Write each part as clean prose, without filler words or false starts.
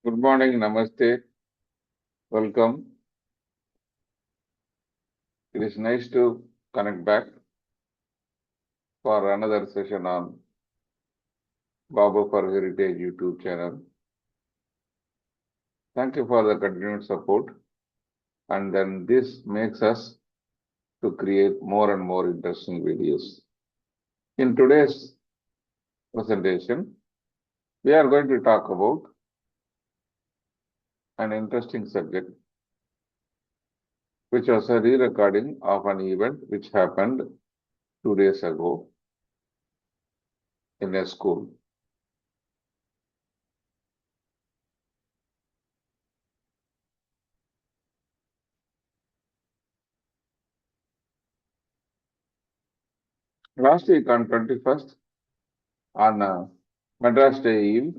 Good morning, Namaste, welcome. It is nice to connect back for another session on Babu for Heritage YouTube channel. Thank you for the continued support, and then this makes us to create more and more interesting videos. In today's presentation, we are going to talk about an interesting subject, which was a re-recording of an event which happened 2 days ago in a school. Last week on 21st, on Madras Day Eve,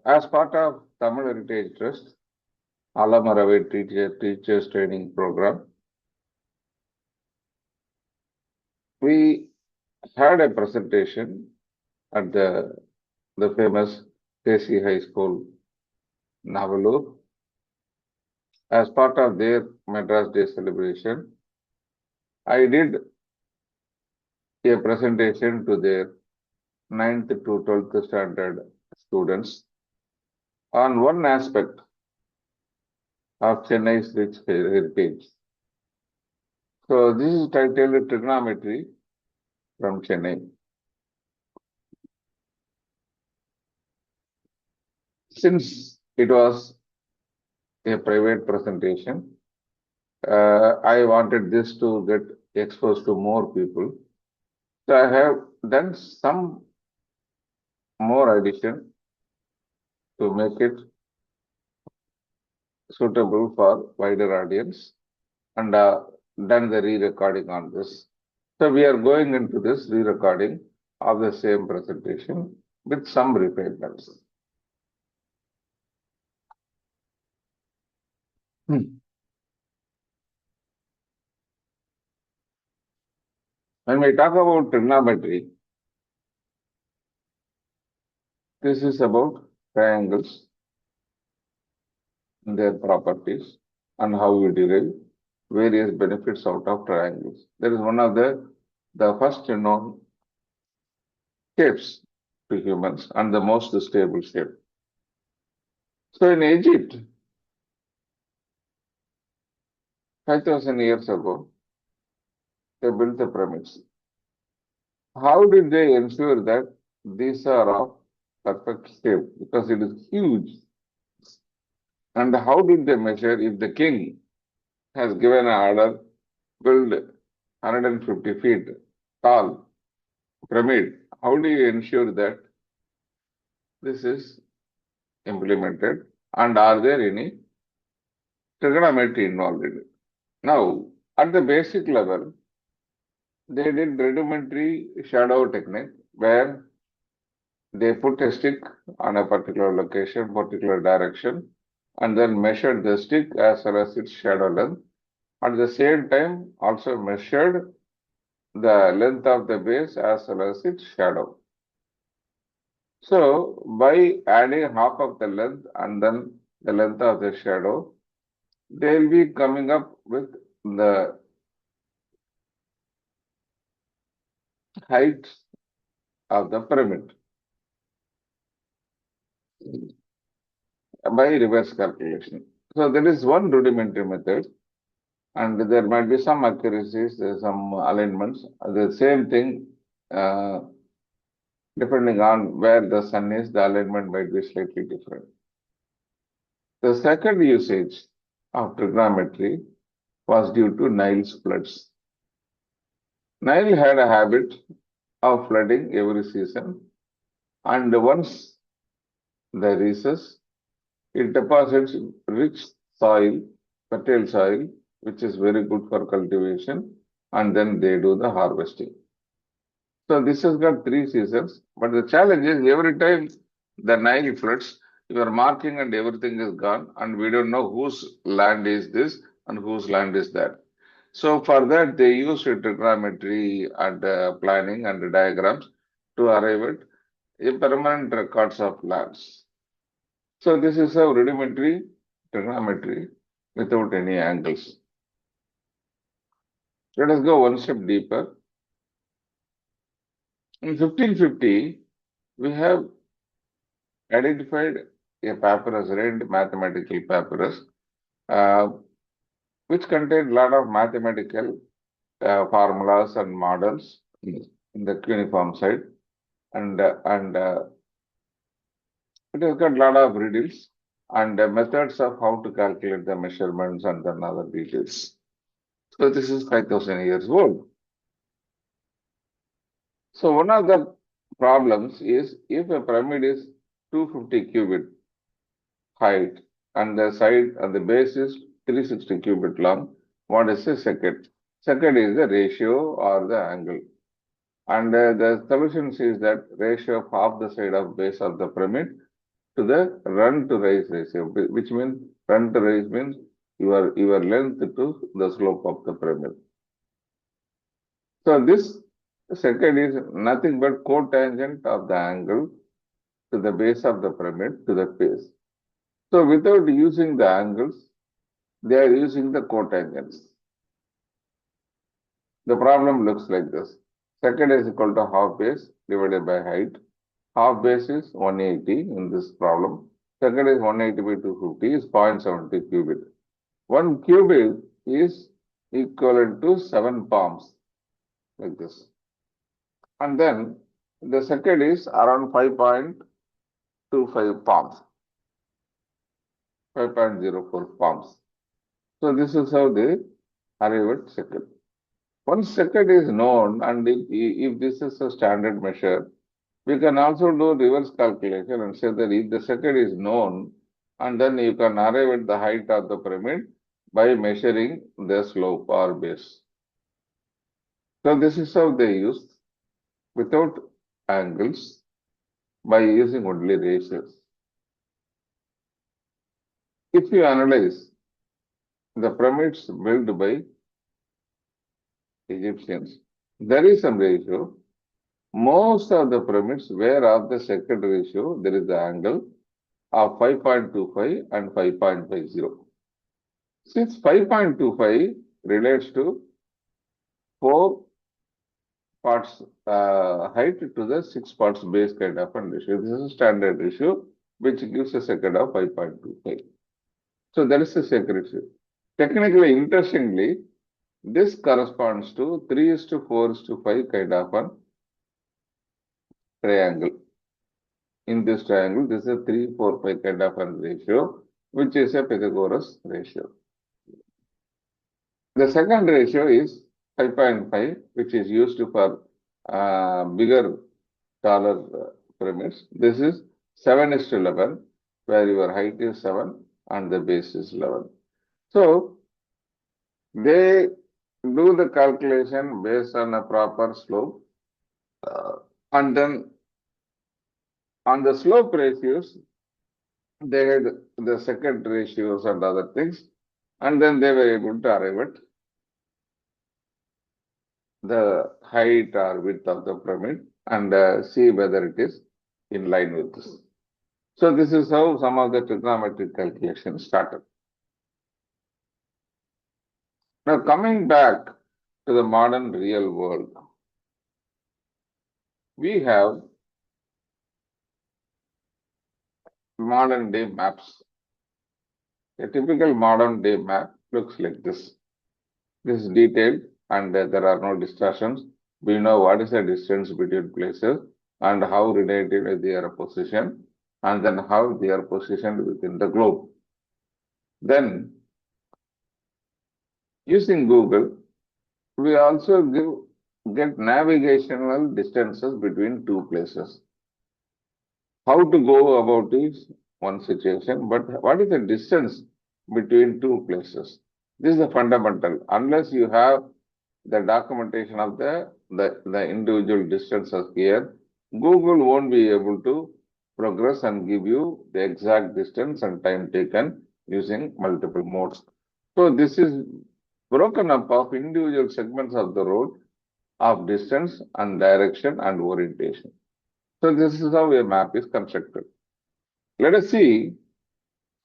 as part of Tamil Heritage Trust, Aalamar Avai Teachers Training Program, we had a presentation at the famous KC High School, Navalur, as part of their Madras Day celebration. I did a presentation to their 9th to 12th standard students on one aspect of Chennai's rich heritage. So this is titled Trigonometry from Chennai. Since it was a private presentation, I wanted this to get exposed to more people. So I have done some more addition to make it suitable for wider audience, and done the re-recording on this. So we are going into this re-recording of the same presentation with some refinements. When we talk about trigonometry, this is about triangles, their properties, and how we derive various benefits out of triangles. That is one of the first known shapes to humans and the most stable shape. So in Egypt, 5,000 years ago, they built the pyramids. How did they ensure that these are of perfect shape? Because it is huge. And how did they measure if the king has given an order, build 150 feet tall pyramid? How do you ensure that this is implemented? And are there any trigonometry involved in it? Now, at the basic level, they did rudimentary shadow technique where they put a stick on a particular location, particular direction, and then measured the stick as well as its shadow length. At the same time, also measured the length of the base as well as its shadow. So, by adding half of the length and then the length of the shadow, they will be coming up with the height of the pyramid by reverse calculation. So, there is one rudimentary method, and there might be some accuracies, some alignments. The same thing, depending on where the sun is, the alignment might be slightly different. The second usage of trigonometry was due to Nile's floods. Nile had a habit of flooding every season, and once the recess, it deposits rich soil, fertile soil, which is very good for cultivation, and then they do the harvesting. So this has got 3 seasons, but the challenge is every time the Nile floods, your marking and everything is gone, and we don't know whose land is this and whose land is that. So for that, they use trigonometry and planning and diagrams to arrive at a permanent records of lands. So this is a rudimentary trigonometry without any angles. Let us go one step deeper. In 1550, we have identified a papyrus, red mathematical papyrus, uh, which contained a lot of mathematical formulas and models in the cuneiform side, and it has got a lot of riddles and methods of how to calculate the measurements and then other details. So this is 5,000 years old. So one of the problems is if a pyramid is 250 cubit height and the side and the base is 360 cubit long, what is the second? Second is the ratio or the angle. And the solution is that ratio of half the side of base of the pyramid to the run to rise ratio, which means run to rise means your length to the slope of the pyramid. So this second is nothing but cotangent of the angle to the base of the pyramid to the base. So without using the angles, they are using the cotangents. The problem looks like this. Second is equal to half base divided by height. Half base is 180 in this problem. Second is 180 by 250 is 0.70 cubit. 1 cubit is equivalent to 7 palms, like this. And then the second is around 5.25 palms, 5.04 palms. So this is how they arrive at second. Once second is known, and if this is a standard measure, we can also do reverse calculation and say that if the second is known, and then you can arrive at the height of the pyramid by measuring the slope or base. So this is how they use without angles by using only ratios. If you analyze the pyramids built by Egyptians, there is some ratio. Most of the pyramids where of the second ratio, there is the angle of 5.25 and 5.50. Since 5.25 relates to 4 parts height to the 6 parts base kind of a ratio. This is a standard ratio which gives a second of 5.25. So that is the second ratio. Technically, interestingly, this corresponds to 3:4:5 kind of a triangle. In this triangle, this is a 3:4:5 kind of a ratio, which is a Pythagoras ratio. The second ratio is 5.5, which is used for bigger, taller pyramids. This is 7:11, where your height is 7 and the base is 11. So, they do the calculation based on a proper slope, and then on the slope ratios, they had the second ratios and other things, and then they were able to arrive at the height or width of the pyramid and see whether it is in line with this. So this is how some of the trigonometric calculations started. Now coming back to the modern real world, we have modern day maps. A typical modern day map looks like this. This is detailed and there are no distractions. We know what is the distance between places and how related they are positioned, and then how they are positioned within the globe. Then, using Google, we also get navigational distances between two places. How to go about is one situation, but what is the distance between two places? This is the fundamental. Unless you have the documentation of the individual distances here, Google won't be able to progress and give you the exact distance and time taken using multiple modes. So this is broken up of individual segments of the road of distance and direction and orientation. So this is how a map is constructed. Let us see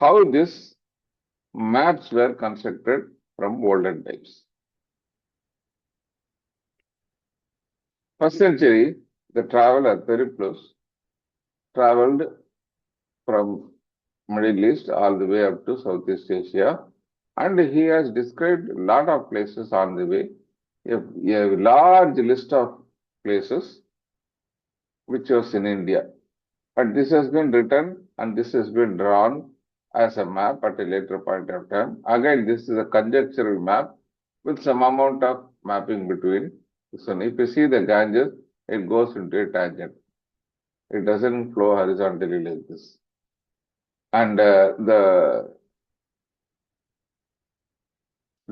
how these maps were constructed from olden times. First century, the traveler Pericles traveled from Middle East all the way up to Southeast Asia, and he has described a lot of places on the way, a large list of places which was in India. But this has been written and this has been drawn as a map at a later point of time. Again, this is a conjectural map with some amount of mapping between. So if you see the Ganges, it goes into a tangent. It doesn't flow horizontally like this. And the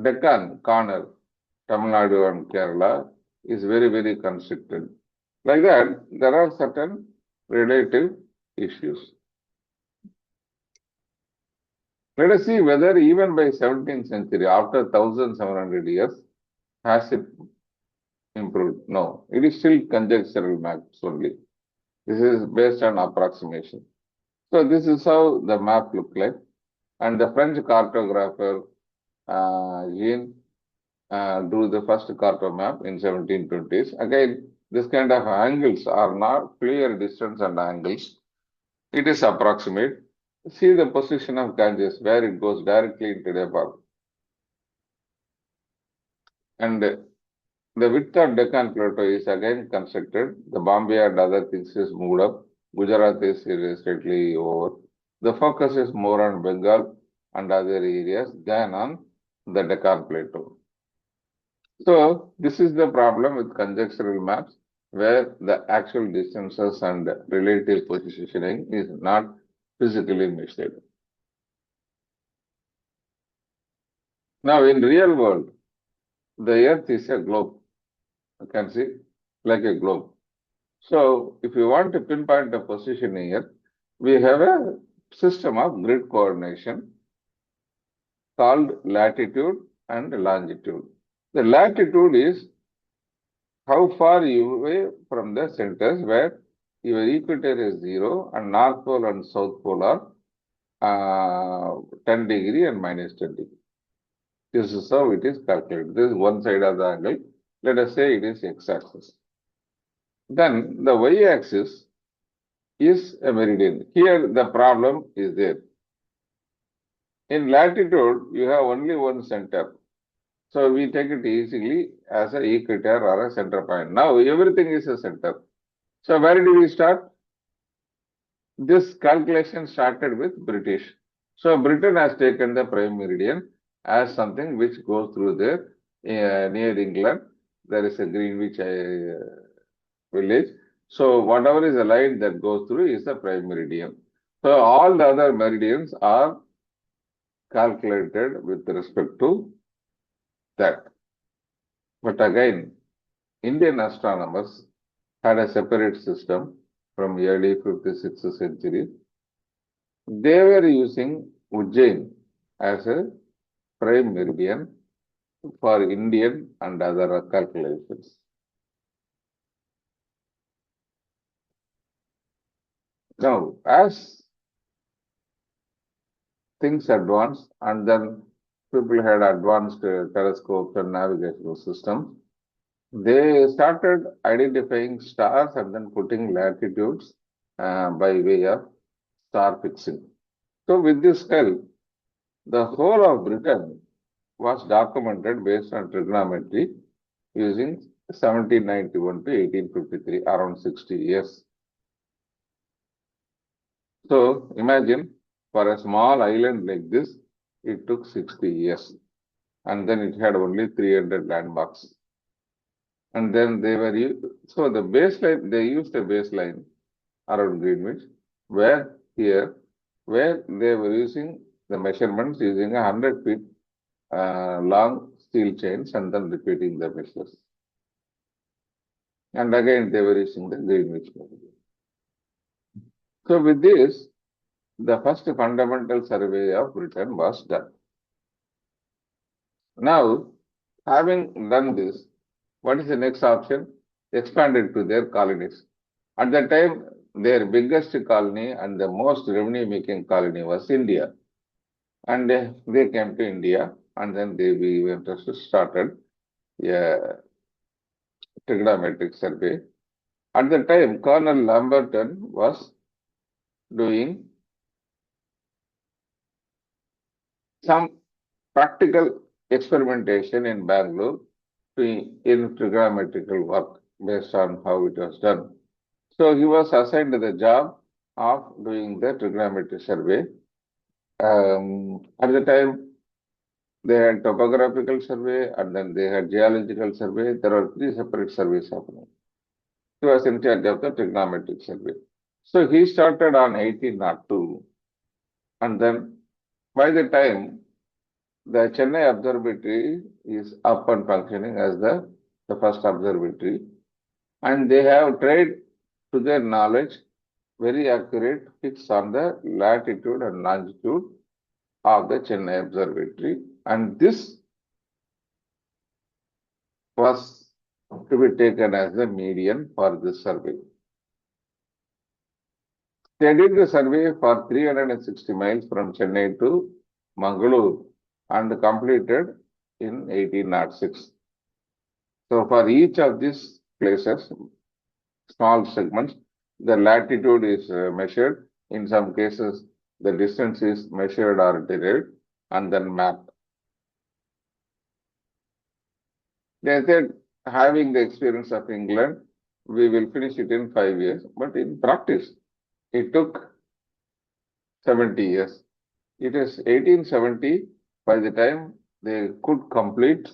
Deccan corner, Tamil Nadu and Kerala, is very, very constricted. Like that, there are certain relative issues. Let us see whether even by 17th century, after 1700 years, has it improved? No, it is still conjectural maps only. This is based on approximation. So this is how the map looked like. And the French cartographer Jean drew the first carto map in 1720s. Again, this kind of angles are not clear distance and angles. It is approximate. See the position of Ganges where it goes directly into Nepal. And the width of Deccan Plateau is again constructed. The Bombay and other things is moved up. Gujarat is slightly over. The focus is more on Bengal and other areas than on the Deccan Plateau. So this is the problem with conjectural maps where the actual distances and relative positioning is not physically measured. Now in real world, the earth is a globe. You can see like a globe. So if you want to pinpoint the position here, we have a system of grid coordination called latitude and longitude. The latitude is how far you away from the centers where your equator is 0 and North Pole and South Pole are 10 degree and minus 10 degree. This is how it is calculated. This is one side of the angle. Let us say it is x-axis. Then the y-axis is a meridian. Here the problem is there. In latitude, you have only one center. So we take it easily as an equator or a center point. Now everything is a center. So where do we start? This calculation started with British. So Britain has taken the prime meridian as something which goes through there near England. There is a Greenwich village. So whatever is a line that goes through is the prime meridian. So all the other meridians are calculated with respect to that. But again, Indian astronomers had a separate system from early 5th to 6th century. They were using Ujjain as a prime meridian for Indian and other calculations. Now, as things advanced and then people had advanced telescopes and navigational systems, they started identifying stars and then putting latitudes by way of star fixing. So with this help, the whole of Britain was documented based on trigonometry using 1791 to 1853, around 60 years. So imagine for a small island like this, it took 60 years. And then it had only 300 landmarks. And then they were, so the baseline, they used a baseline around Greenwich, where they were using the measurements using 100 feet long steel chains and then repeating the measures. And again, they were using the Greenwich Meridien. So with this, the first fundamental survey of Britain was done. Now, having done this, what is the next option? Expanded to their colonies. At that time, their biggest colony and the most revenue-making colony was India. and they came to India, and then we went to started a trigonometric survey. At the time, Colonel Lamberton was doing some practical experimentation in Bangalore in trigonometrical work based on how it was done. So he was assigned the job of doing the trigonometry survey. At the time, they had topographical survey and then they had geological survey. There were three separate surveys happening. He was in charge of the trigonometric survey. So he started on 1802, and then by the time the Chennai Observatory is up and functioning as the first observatory, and they have tried to their knowledge very accurate fix on the latitude and longitude of the Chennai Observatory, and this was to be taken as the median for this survey. They did the survey for 360 miles from Chennai to Mangalore and completed in 1806. So for each of these places, small segments, the latitude is measured. In some cases, the distance is measured or derived and then mapped. They said, having the experience of England, we will finish it in 5 years. But in practice, it took 70 years. It is 1870 by the time they could complete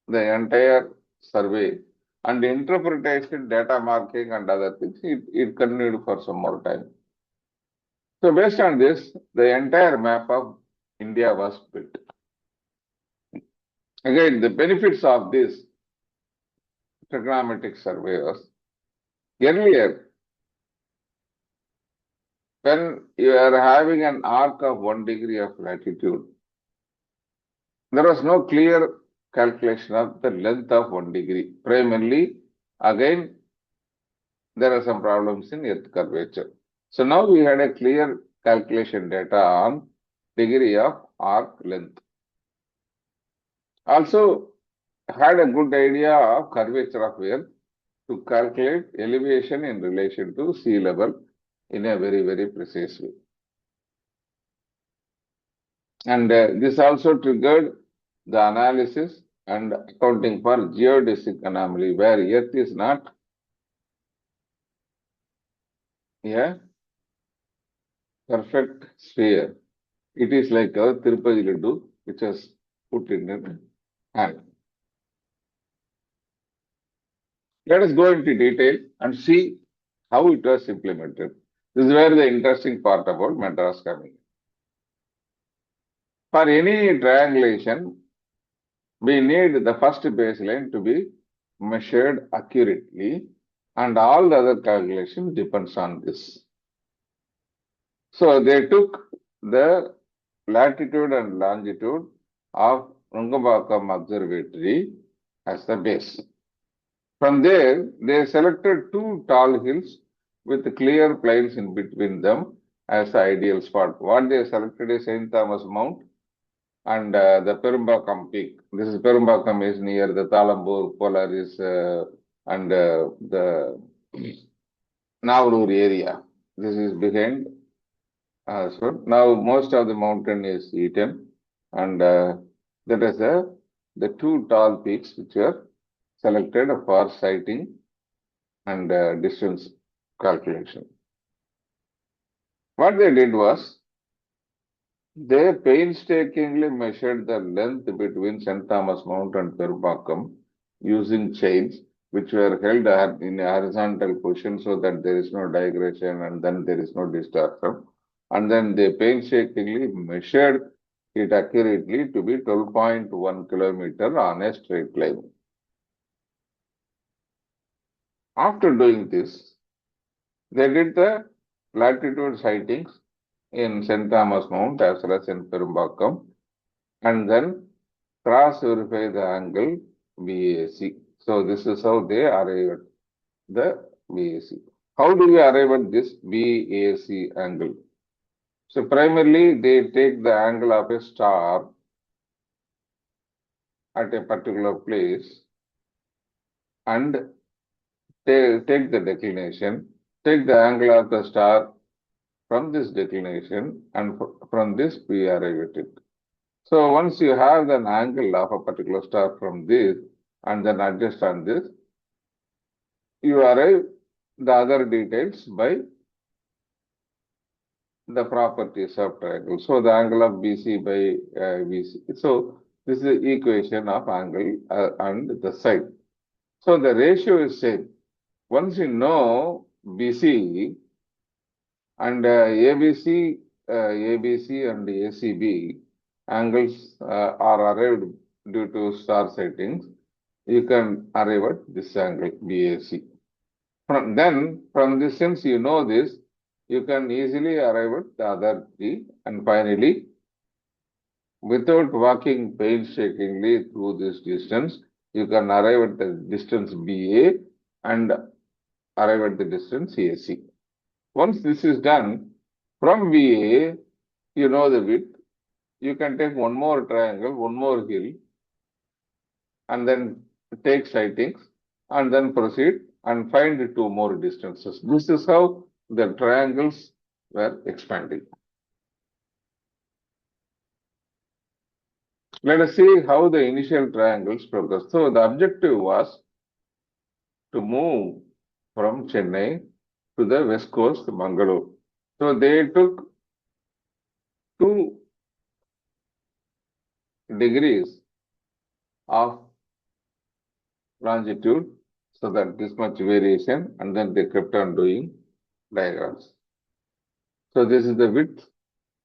the entire survey and interpretation, data marking and other things, it continued for some more time. So based on this, the entire map of India was built. Again, the benefits of this trigonometric survey was earlier, when you are having an arc of 1 degree of latitude, there was no clear calculation of the length of 1 degree. Primarily, again, there are some problems in earth curvature. So now we had a clear calculation data on degree of arc length. Also had a good idea of curvature of earth to calculate elevation in relation to sea level in a very, very precise way. And this also triggered the analysis and accounting for geodesic anomaly, where earth is not a perfect sphere. It is like a Tirupati Laddu, which was put in a hand. Let us go into detail and see how it was implemented. This is where the interesting part about Madras coming. For any triangulation, we need the first baseline to be measured accurately, and all the other calculation depends on this. So they took the latitude and longitude of Perumbakkam Observatory as the base. From there, they selected two tall hills with clear plains in between them as the ideal spot. What they selected is St. Thomas Mount and the Perumbakkam peak. This is Perumbakkam is near the Thalambur, Polaris, and the Navalur area. This is behind. So now most of the mountain is eaten, and that is the two tall peaks which were selected for sighting and distance calculation. What they did was, they painstakingly measured the length between St. Thomas Mount and Perumbakkam using chains which were held in a horizontal position so that there is no digression and then there is no distortion. And then they painstakingly measured it accurately to be 12.1 kilometer on a straight line. After doing this, they did the latitude sightings in St. Thomas Mount as well as in Perumbakkam, and then cross-verify the angle BAC. So this is how they arrived at the BAC. How do we arrive at this BAC angle? So primarily they take the angle of a star at a particular place and take the declination, take the angle of the star from this declination, and from this we arrive at it. So once you have an angle of a particular star from this and then adjust on this, you arrive the other details by the properties of triangle. So the angle of BC by BC. So this is the equation of angle and the side. So the ratio is same. Once you know BC and ABC, ABC and ACB angles are arrived due to star sightings, you can arrive at this angle BAC. From this, since you know this, you can easily arrive at the other three, and finally, without walking painstakingly through this distance, you can arrive at the distance BA and arrive at the distance AC. Once this is done, from BA, you know the width, you can take one more triangle, one more hill, and then take sightings, and then proceed and find two more distances. This is how the triangles were expanding. Let us see how the initial triangles progressed. So the objective was to move from Chennai to the west coast, Mangalore. So they took 2 degrees of longitude, so that this much variation, and then they kept on doing diagrams. So this is the width,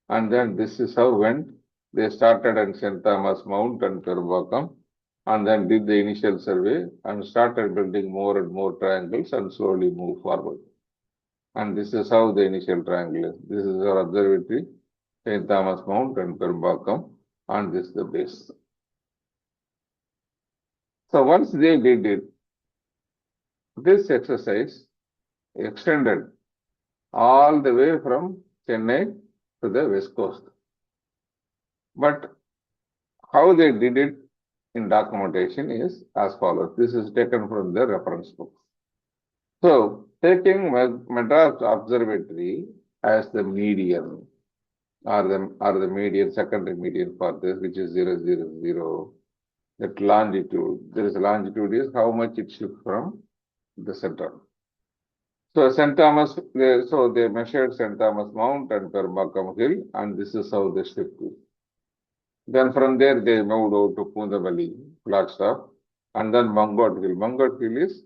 and then this is how went. They started at St. Thomas Mount and Perumbakkam, and then did the initial survey and started building more and more triangles and slowly move forward. And this is how the initial triangle is. This is our observatory, St. Thomas Mount and Perumbakkam, and this is the base. So once they did it, this exercise extended all the way from Chennai to the west coast. But how they did it in documentation is as follows. This is taken from the reference book. So, taking Madras Observatory as the median, or the median, secondary median for this, which is 0, 0, 0, that longitude, there is longitude is how much it shifts from the center. So St. Thomas, they measured St. Thomas Mount and Perumbakkam Hill, and this is how they shifted. Then from there they moved out to Pundavalli, Flagstaff, and then Mangot Hill. Mangot Hill is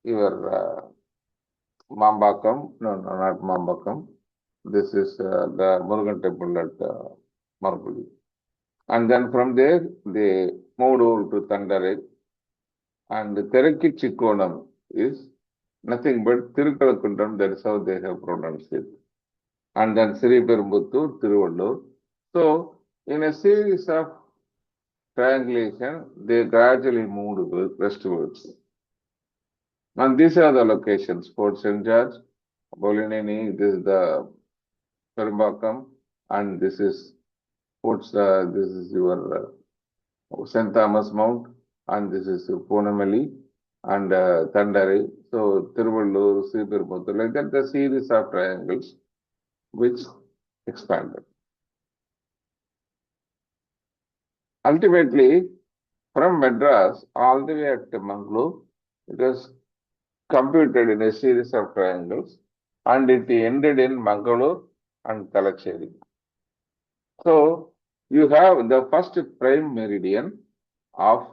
your Mambakkam, no, not Mambakkam. This is the Murugan temple at Marpudi. And then from there they moved over to Tandare, and Terakkichikkonam is nothing but Tirukkalakundam, that is how they have pronounced it. And then Sri Perumbuthur, Tiruvallur. So, in a series of triangulation, they gradually moved westwards. And these are the locations: Fort St. George, Bolineni, this is the Perumbakkam, and this is this is your St. Thomas Mount, and this is Poonamali and Tandare. So, Tiruvallur, Sri Perumbuthur, like that, the series of triangles which expanded. Ultimately, from Madras all the way at Mangalore, it was computed in a series of triangles, and it ended in Mangalore and Talacheri. So, you have the first prime meridian of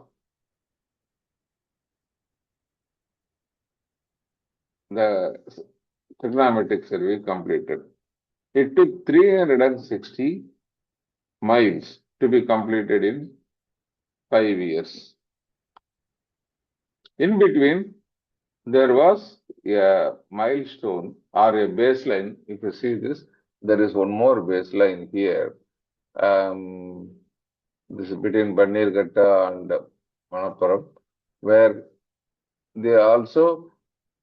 the trigonometric survey completed. It took 360 miles to be completed in 5 years. In between, there was a milestone or a baseline. If you see this, there is one more baseline here. This is between Bannerghatta and Manappuram, where they also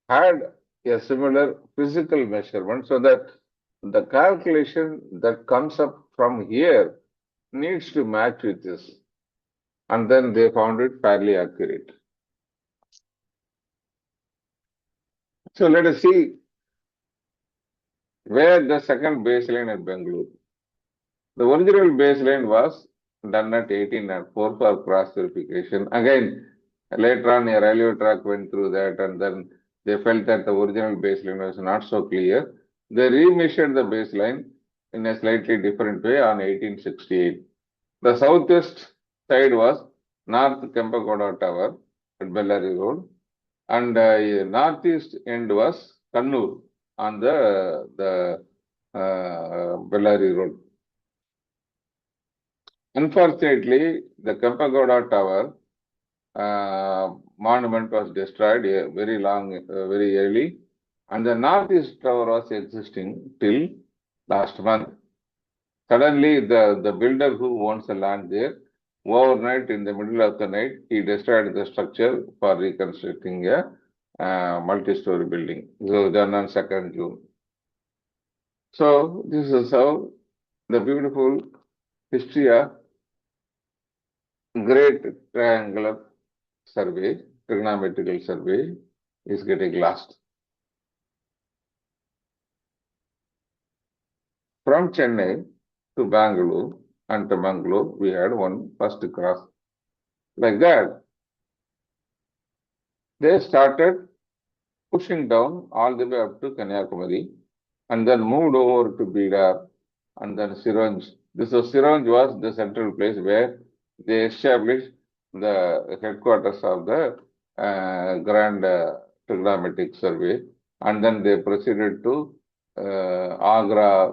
had a similar physical measurement so that the calculation that comes up from here needs to match with this. And then they found it fairly accurate. So let us see where the second baseline at Bangalore. The original baseline was done at 1804 for cross verification. Again, later on a railway track went through that and then they felt that the original baseline was not so clear. They remeasured the baseline in a slightly different way on 1868. The southwest side was North Kempakoda Tower at Bellary Road and northeast end was Kannur on the Bellary Road. Unfortunately, the Kempagoda Tower monument was destroyed very early, and the northeast tower was existing till last month. Suddenly, the builder who owns the land there, overnight in the middle of the night, he destroyed the structure for reconstructing a multi-story building. So done on 2nd June. So this is how the beautiful history of great triangular survey, trigonometrical survey is getting lost. From Chennai to Bangalore and to Mangalore, we had one first cross. Like that, they started pushing down all the way up to Kanyakumari and then moved over to Bidar and then Siranj. Siranj was the central place where they established the headquarters of the Grand Trigonometric Survey, and then they proceeded to Agra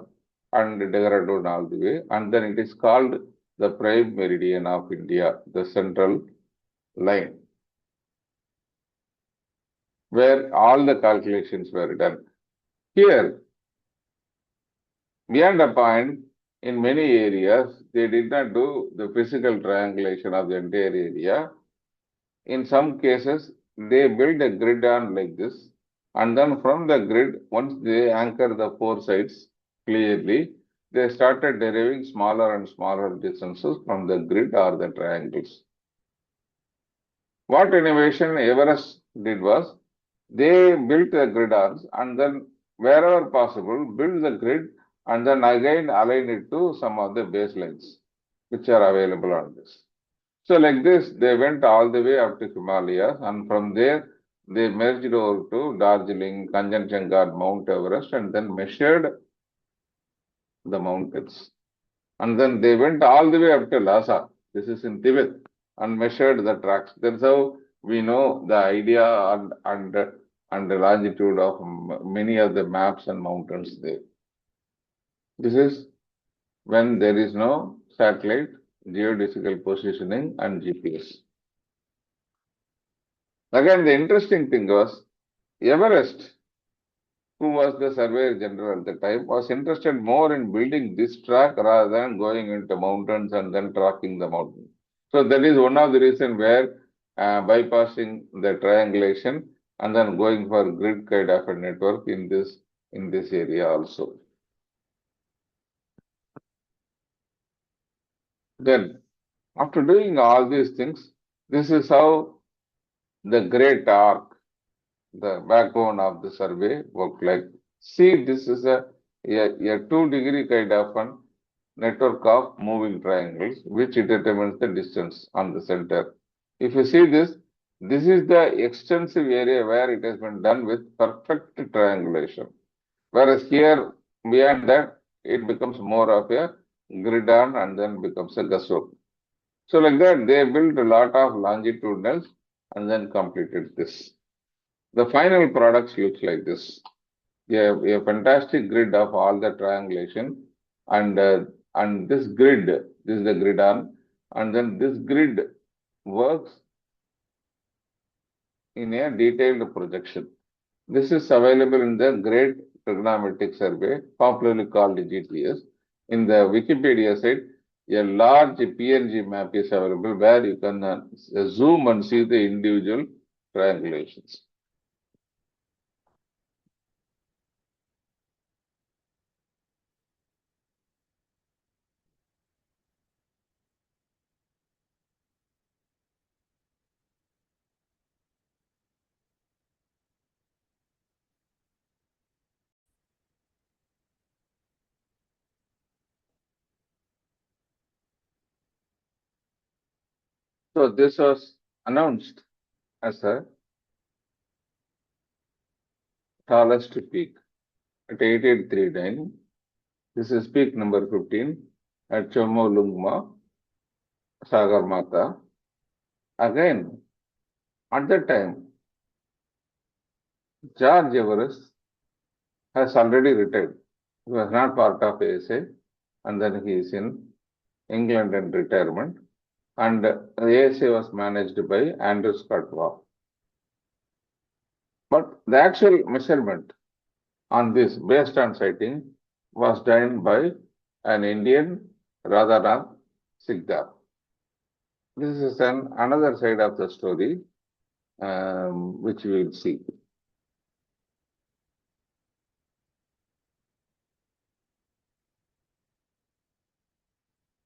and Dehradun all the way, and then it is called the prime meridian of India, the central line, where all the calculations were done. Here, beyond a point, in many areas, they did not do the physical triangulation of the entire area. In some cases, they build a grid on like this, and then from the grid, once they anchor the four sides clearly, they started deriving smaller and smaller distances from the grid or the triangles. What innovation Everest did was, they built the gridirons and then wherever possible, build the grid and then again align it to some of the baselines which are available on this. So like this, they went all the way up to Himalayas and from there they merged over to Darjeeling, Kanchenjunga, Mount Everest and then measured the mountains. And then they went all the way up to Lhasa, this is in Tibet, and measured the tracks. That's how we know the idea and the longitude of many of the maps and mountains there. This is when there is no satellite, geodesical positioning and GPS. Again, the interesting thing was Everest, who was the surveyor general at the time, was interested more in building this track rather than going into mountains and then tracking the mountain. So that is one of the reasons where bypassing the triangulation and then going for grid kind of a network in this area also. Then, after doing all these things, this is how the great arc, the backbone of the survey worked like. See, this is a 2-degree kind of a network of moving triangles, which determines the distance on the center. If you see this is the extensive area where it has been done with perfect triangulation. Whereas here, beyond that, it becomes more of a gridiron and then becomes a guesswork. So like that, they built a lot of longitudinals and then completed this. The final products looks like this. A fantastic grid of all the triangulation and this grid, this is the gridiron, and then this grid works in a detailed projection. This is available in the Great Trigonometric Survey, popularly called GTS. In the Wikipedia site, a large PNG map is available where you can zoom and see the individual triangulations. So this was announced as a tallest peak at 8839. This is peak number 15 at Chomolungma, Sagarmatha. Again, at that time, George Everest has already retired. He was not part of ASA, and then he is in England in retirement. And the ASA was managed by Andrew Scott Waugh. But the actual measurement on this, based on sighting, was done by an Indian, Radhanath Sikdar. This is another side of the story, which we will see.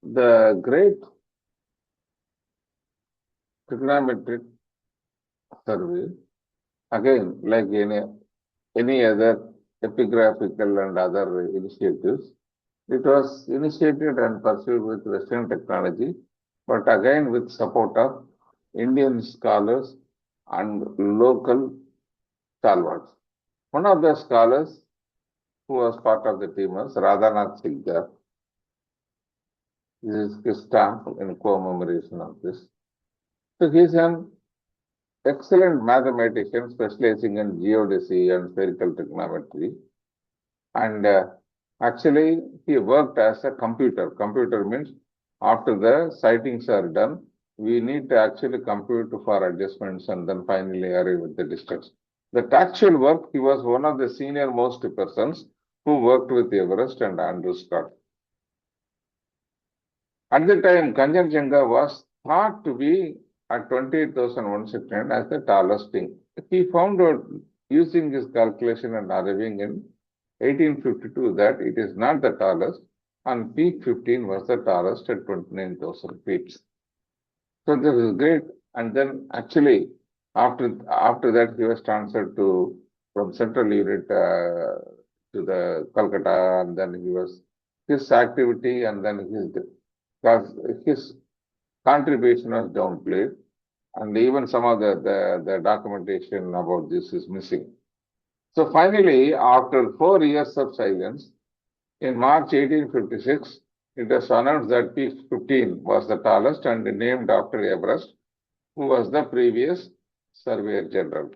The great trigonometric survey, again, like any other epigraphical and other initiatives, it was initiated and pursued with Western technology, but again with support of Indian scholars and local stalwarts. One of the scholars who was part of the team was Radhanath Sikdar. This is his stamp in commemoration of this. So he is an excellent mathematician specializing in geodesy and spherical trigonometry. And actually, he worked as a computer. Computer means after the sightings are done, we need to actually compute for adjustments and then finally arrive at the distance. The actual work, he was one of the senior most persons who worked with Everest and Andrew Scott. At the time, Kanchenjunga was thought to be at 28,169 as the tallest thing. He found out using his calculation and arriving in 1852 that it is not the tallest, and peak 15 was the tallest at 29,000 feet. So this is great. And then actually, after that, he was transferred from central unit to the Calcutta, and then his activity and then his contribution was downplayed, and even some of the documentation about this is missing. So finally, after 4 years of silence, in March 1856, it was announced that peak 15 was the tallest and named after Everest, who was the previous Surveyor General.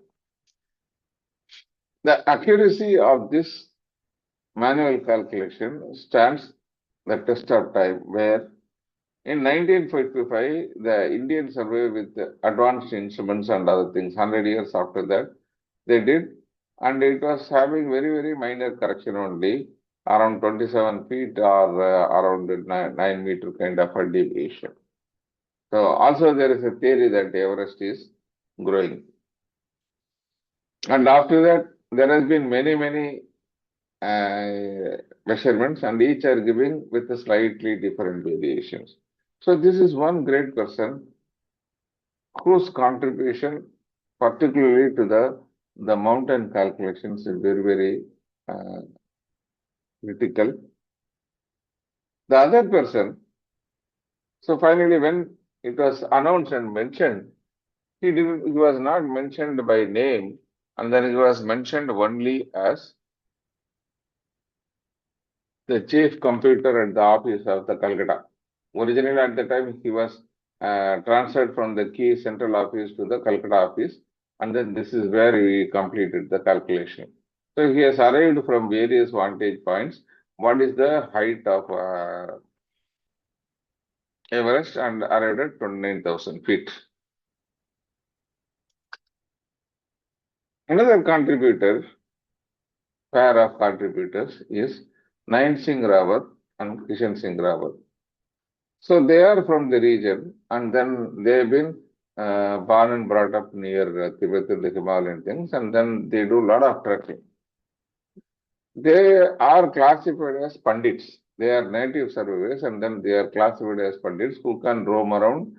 The accuracy of this manual calculation stands the test of time, where in 1955, the Indian survey with advanced instruments and other things, 100 years after that, they did, and it was having very, very minor correction only, around 27 feet or around 9 meter kind of a deviation. So also there is a theory that Everest is growing. And after that, there has been many measurements, and each are giving with slightly different variations. So this is one great person whose contribution, particularly to the mountain calculations, is very, very critical. The other person, so finally when it was announced and mentioned, he was not mentioned by name, and then he was mentioned only as the chief computer at the office of the Calcutta. Originally at the time he was transferred from the key central office to the Calcutta office, and then this is where he completed the calculation. So he has arrived from various vantage points. What is the height of Everest, and arrived at 29,000 feet. Another contributor, pair of contributors, is Nain Singh Rawat and Kishan Singh Rawat. So they are from the region, and then they have been born and brought up near Tibet and the Himalayan things, and then they do a lot of trekking. They are classified as Pandits. They are native surveyors, and then they are classified as Pandits who can roam around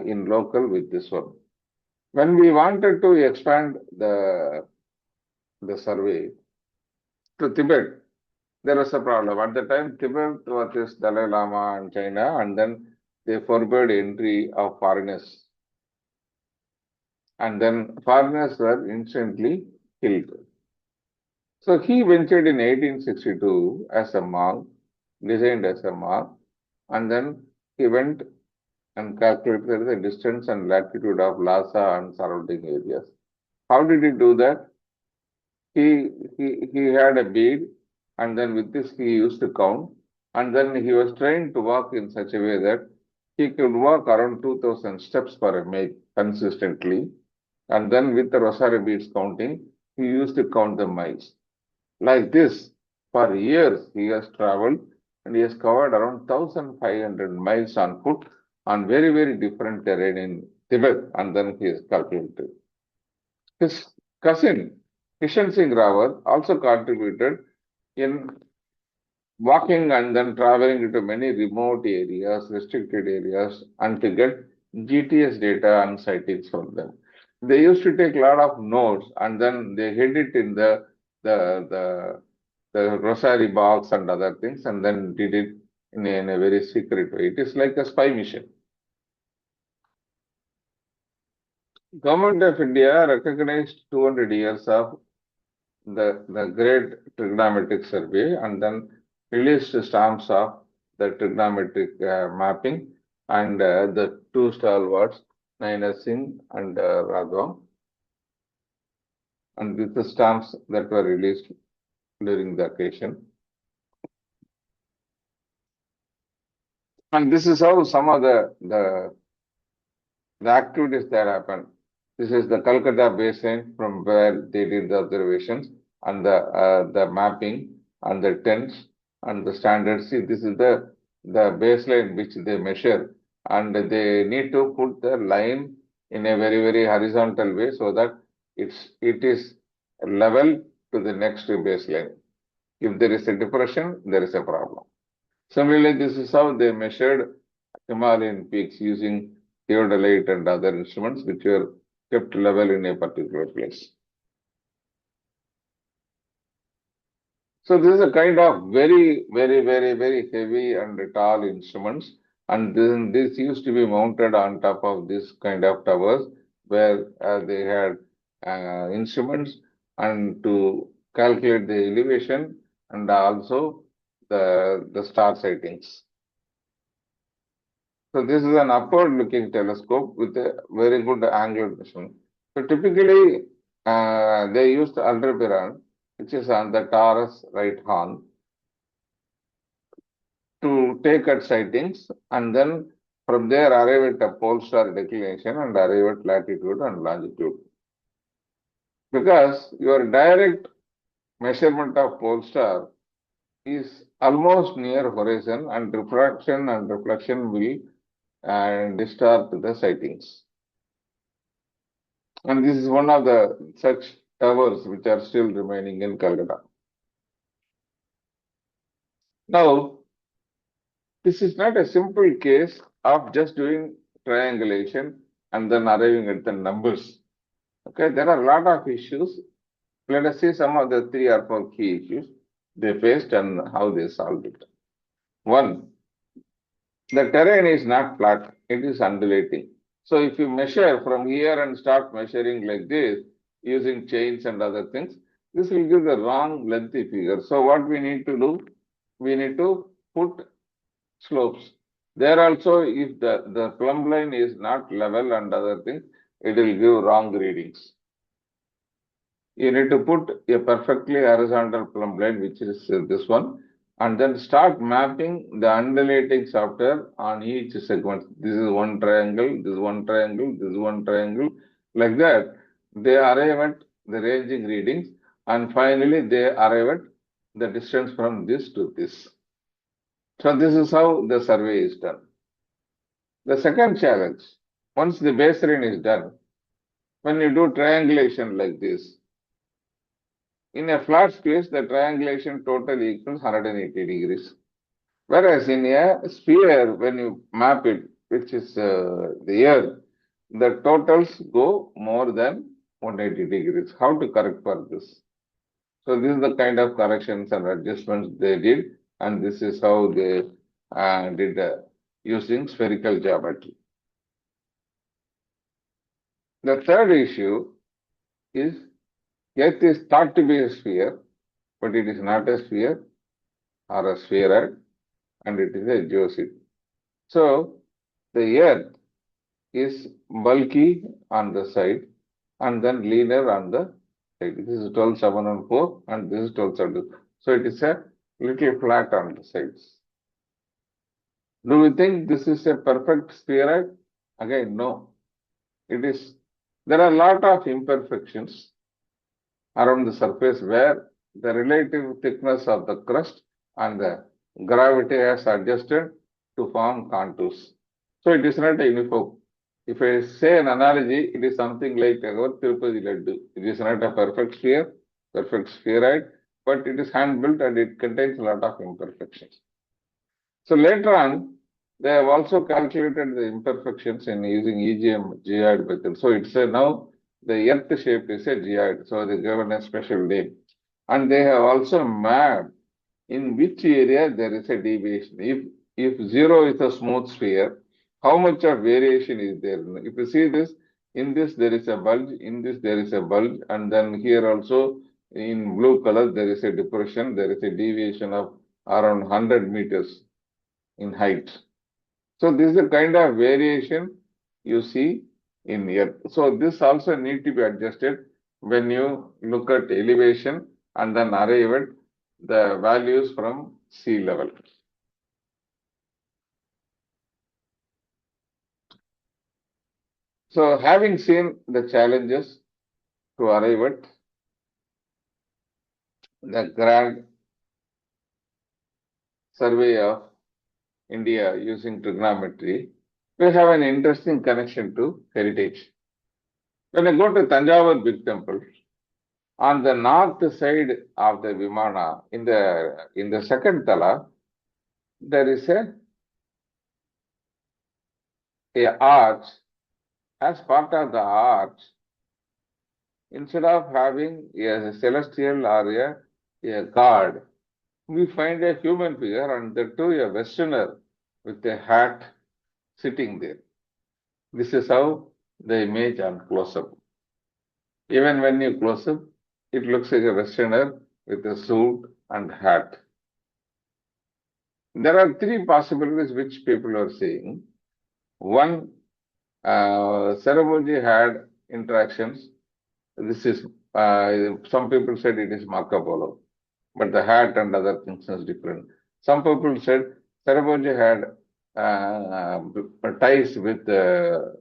in local with this one. When we wanted to expand the survey to Tibet, there was a problem. At the time, Tibet was this Dalai Lama and China, and then they forbade entry of foreigners. And then foreigners were instantly killed. So he ventured in 1862 as a monk, designed as a monk, and then he went and calculated the distance and latitude of Lhasa and surrounding areas. How did he do that? He had a bead, and then with this he used to count, and then he was trained to walk in such a way that he could walk around 2000 steps per minute consistently, and then with the rosary beads counting, he used to count the miles. Like this, for years he has traveled and he has covered around 1500 miles on foot on very, very different terrain in Tibet, and then he has calculated. His cousin, Kishan Singh Rawat, also contributed in walking and then traveling into many remote areas, restricted areas, and to get GTS data and sightings from them. They used to take a lot of notes and then they hid it in the, the, the Rosary box and other things, and then did it in a very secret way. It is like a spy mission. Government of India recognized 200 years of the great trigonometric survey and then released stamps of the trigonometric mapping and the two stalwarts, Naina Singh and Raghav. And these are the stamps that were released during the occasion. And this is how some of the activities that happened. This is the Calcutta basin from where they did the observations and the mapping and the tents and the standards. See, this is the baseline which they measure, and they need to put the line in a very, very horizontal way so that it is level to the next baseline. If there is a depression, there is a problem. Similarly, this is how they measured Himalayan peaks using theodolite and other instruments which were kept level in a particular place. So this is a kind of very, very, very, very heavy and tall instruments, and then this used to be mounted on top of this kind of towers where they had instruments and to calculate the elevation and also the star sightings. So this is an upward-looking telescope with a very good angular measurement. So typically, they used Aldebaran, which is on the Taurus right horn, to take at sightings and then from there arrive at a pole star declination and arrive at latitude and longitude. Because your direct measurement of pole star is almost near horizon and refraction and reflection will distort the sightings. And this is one of the such towers which are still remaining in Calcutta. Now, this is not a simple case of just doing triangulation and then arriving at the numbers. Okay, there are a lot of issues. Let us see some of the 3 or 4 key issues they faced and how they solved it. One, the terrain is not flat, it is undulating. So if you measure from here and start measuring like this, using chains and other things, this will give the wrong lengthy figure. So what we need to do, we need to put slopes. There also, if the plumb line is not level and other things, it will give wrong readings. You need to put a perfectly horizontal plumb line, which is this one, and then start mapping the undulating software on each segment. This is one triangle, this is one triangle, this is one triangle. Like that, they arrive at the ranging readings, and finally they arrive at the distance from this to this. So this is how the survey is done. The second challenge, once the baseline is done, when you do triangulation like this, in a flat space, the triangulation total equals 180 degrees. Whereas in a sphere, when you map it, which is the earth, the totals go more than 180 degrees. How to correct for this? So this is the kind of corrections and adjustments they did, and this is how they did using spherical geometry. The third issue is Earth is thought to be a sphere, but it is not a sphere or a spheroid, and it is a geoid. So the Earth is bulky on the side and then linear on the side. This is 12, 7 and 4 and this is 12, 7. So it is a little flat on the sides. Do we think this is a perfect spheroid? Again, no. It is. There are a lot of imperfections around the surface where the relative thickness of the crust and the gravity has adjusted to form contours. So it is not a uniform. If I say an analogy, it is something like our Tirupati Laddu. It is not a perfect sphere, perfect spheroid, but it is hand built and it contains a lot of imperfections. So later on, they have also calculated the imperfections in using EGM geoid method. So it's a now the earth shape is a geoid. So they given a special name. And they have also mapped in which area there is a deviation. If zero is a smooth sphere, how much of variation is there? If you see this, in this there is a bulge, in this there is a bulge, and then here also in blue color there is a depression, there is a deviation of around 100 meters in height. So this is the kind of variation you see in Earth. So this also need to be adjusted when you look at elevation and then arrive at the values from sea level. So having seen the challenges to arrive at the grand survey of India using trigonometry, we have an interesting connection to heritage. When I go to Tanjavur Big Temple, on the north side of the Vimana, in the second tala, there is a arch. As part of the arch, instead of having a celestial or a god, we find a human figure and the two a Westerner with a hat sitting there. This is how the image on close-up. Even when you close up, it looks like a Westerner with a suit and hat. There are three possibilities which people are saying. One, Saraboji had interactions. This is, some people said it is Marco Polo, but the hat and other things is different. Some people said Saraboji had ties with the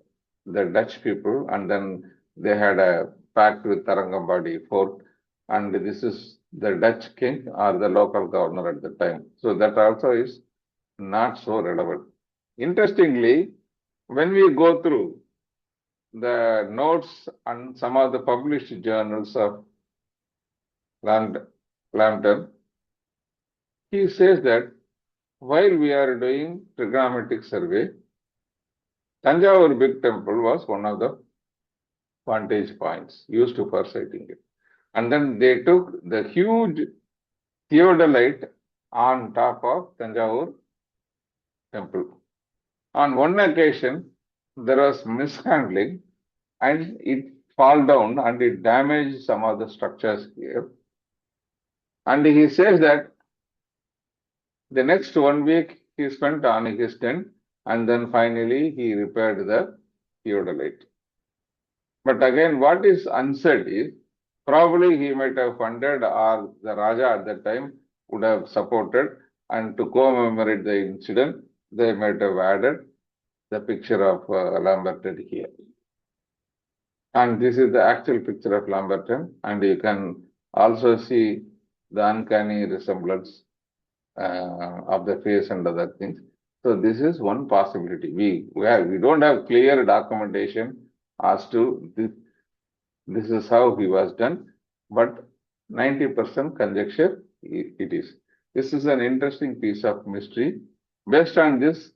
Dutch people and then they had a pact with Tarangambadi fort, and this is the Dutch king or the local governor at the time. So that also is not so relevant. Interestingly, when we go through the notes and some of the published journals of Lambton, he says that while we are doing trigonometric survey, Tanjavur Big Temple was one of the vantage points used for sighting it. And then they took the huge theodolite on top of Tanjavur Temple. On one occasion, there was mishandling and it fell down and it damaged some of the structures here. And he says that the next 1 week he spent on his tent and then finally he repaired the theodolite. But again, what is unsaid is probably he might have funded or the Raja at that time would have supported, and to commemorate the incident, they might have added the picture of Lamberton here. And this is the actual picture of Lamberton, and you can also see the uncanny resemblance of the face and other things. So this is one possibility. We don't have clear documentation as to this is how he was done, but 90% conjecture it is. This is an interesting piece of mystery. Based on this,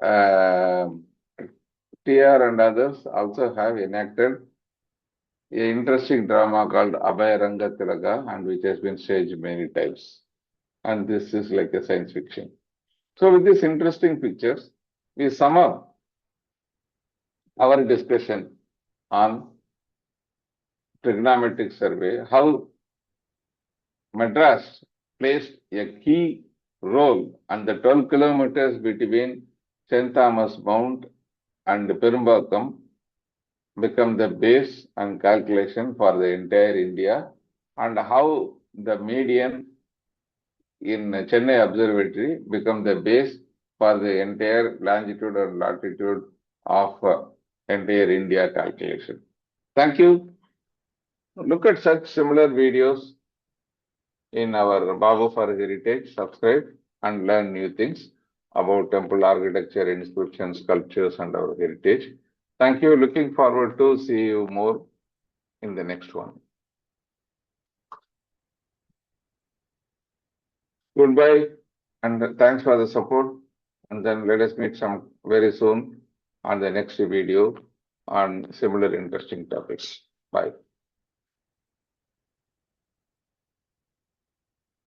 TR and others also have enacted an interesting drama called Avai Rangatilaga, and which has been staged many times. And this is like a science fiction. So with these interesting pictures, we sum up our discussion on trigonometric survey, how Madras plays a key role on the 12 kilometers between St. Thomas Mount and Perumbakkam become the base and calculation for the entire India, and how the median in Chennai Observatory become the base for the entire longitude and latitude of entire India calculation. Thank you. Look at such similar videos in our Babu for Heritage. Subscribe and learn new things about temple architecture, inscriptions, sculptures, and our heritage. Thank you. Looking forward to see you more in the next one. Goodbye and thanks for the support. And then let us meet some very soon on the next video on similar interesting topics. Bye.